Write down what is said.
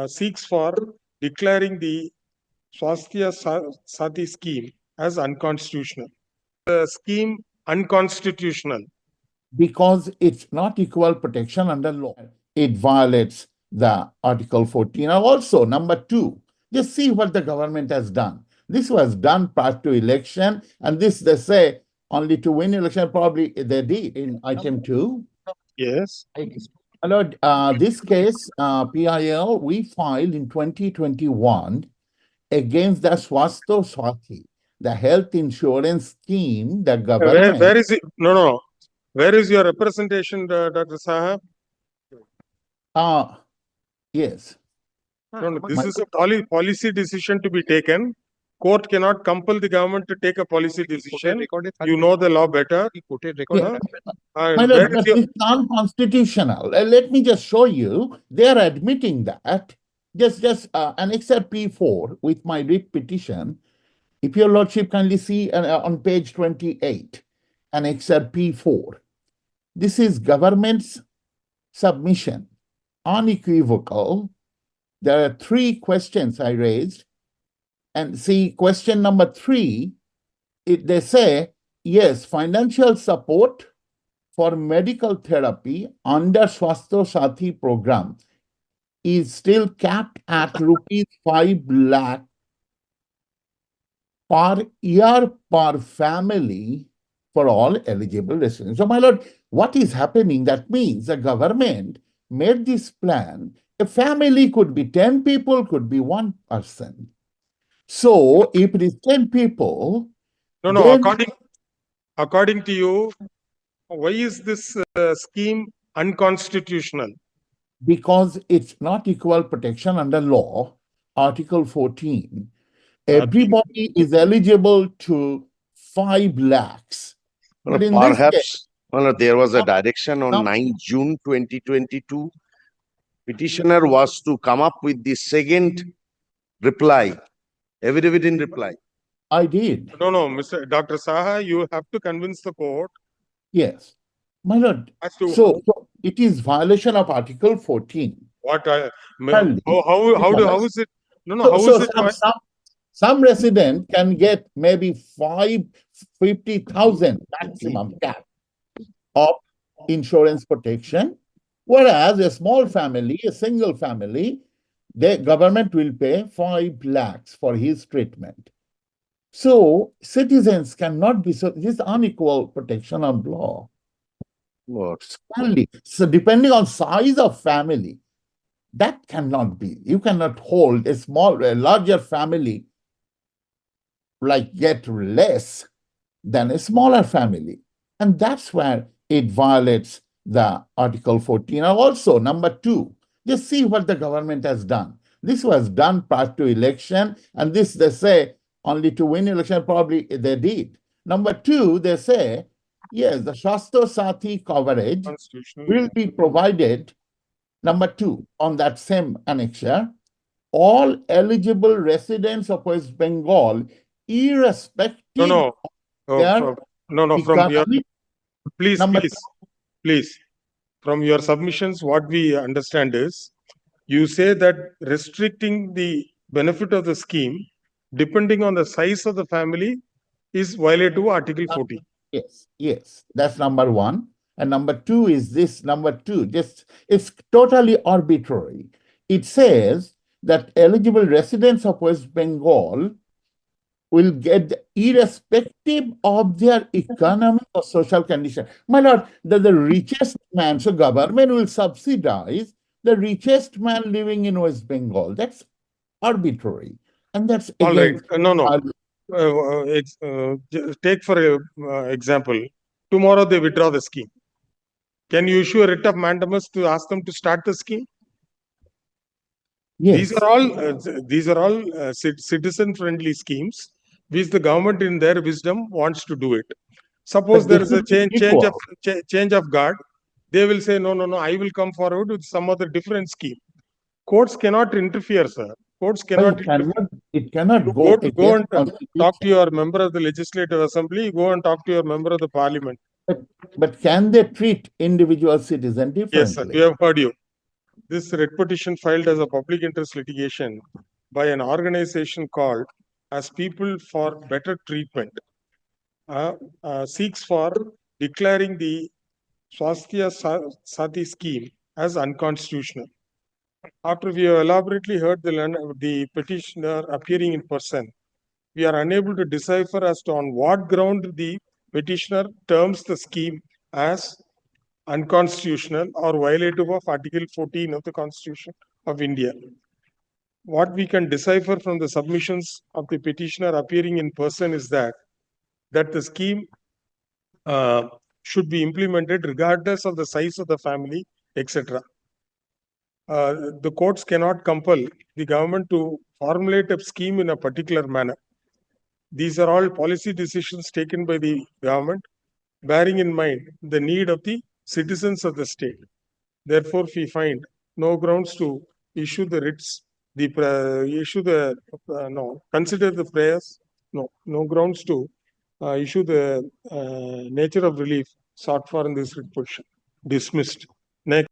seeks for declaring the Swasthya Sati scheme as unconstitutional. The scheme unconstitutional. Because it's not equal protection under law. It violates the Article 14. And also, number two, just see what the government has done. This was done prior to election, and this they say only to win election. Probably they did in item 2. Yes. Hello, this case, PIL, we filed in 2021 against the Swasthya Sati, the health insurance scheme, the government. Where is it? No. Where is your representation, Dr. Saha? Yes. No, this is a policy decision to be taken. Court cannot compel the government to take a policy decision. You know the law better. Yeah. But it's unconstitutional. Let me just show you. They are admitting that. Just Annexure P4 with my writ petition. If your lordship kindly see on page 28, Annexure P4. This is government's submission, unequivocal. There are 3 questions I raised. And see, question number 3, they say, yes, financial support for medical therapy under Swasthya Sati program is still capped at rupees 5 lakh per year per family for all eligible residents. So, my lord, what is happening? That means the government made this plan. A family could be 10 people, could be 1 person. So, if it is 10 people... No, according to you, why is this scheme unconstitutional? Because it's not equal protection under law, Article 14. Everybody is eligible to 5 lakhs. But perhaps there was a direction on 9 June 2022. Petitioner was to come up with the second reply, affidavit in reply. I did. No, Mr. Dr. Saha, you have to convince the court. Yes, my lord. So it is violation of Article 14. What? How is it? Some resident can get maybe 50,000 maximum cap of insurance protection, whereas a small family, a single family, the government will pay 5 lakhs for his treatment. So citizens cannot be this unequal protection of law. So depending on size of family, that cannot be. You cannot hold a larger family like get less than a smaller family. And that's where it violates the Article 14. And also, number 2, just see what the government has done. This was done prior to election, and this they say only to win election, probably they did. Number 2, they say, yes, the Swasthya Sati coverage will be provided. Number 2, on that same annexure, all eligible residents of West Bengal, irrespective No, from your please. From your submissions, what we understand is you say that restricting the benefit of the scheme depending on the size of the family is violated to Article 14. Yes, that's number 1. And number 2 is this. Number 2, it's totally arbitrary. It says that eligible residents of West Bengal will get irrespective of their economic or social condition. My lord, the richest man, so government will subsidize the richest man living in West Bengal. That's arbitrary. And that's all right. Take for example, tomorrow they withdraw the scheme. Can you issue a writ of mandamus to ask them to start the scheme? Yes. These are all citizen-friendly schemes, which the government, in their wisdom, wants to do it. Suppose there is a change of guard, they will say, no, I will come forward with some other different scheme. Courts cannot interfere, sir. Courts cannot. It cannot go and talk to your member of the Legislative Assembly. Go and talk to your member of the Parliament. But can they treat individual citizens differently? Yes, sir. We have heard you. This writ petition filed as a public interest litigation by an organization called as People for Better Treatment seeks for declaring the Swasthya Sati scheme as unconstitutional. After we have elaborately heard the petitioner appearing in person, we are unable to decipher as to on what ground the petitioner terms the scheme as unconstitutional or violative of Article 14 of the Constitution of India. What we can decipher from the submissions of the petitioner appearing in person is that the scheme should be implemented regardless of the size of the family, etc. The courts cannot compel the government to formulate a scheme in a particular manner. These are all policy decisions taken by the government, bearing in mind the need of the citizens of the state. Therefore, we find no grounds to issue the writs, consider the prayers, no grounds to issue the nature of relief sought for in this writ petition. Dismissed. Next.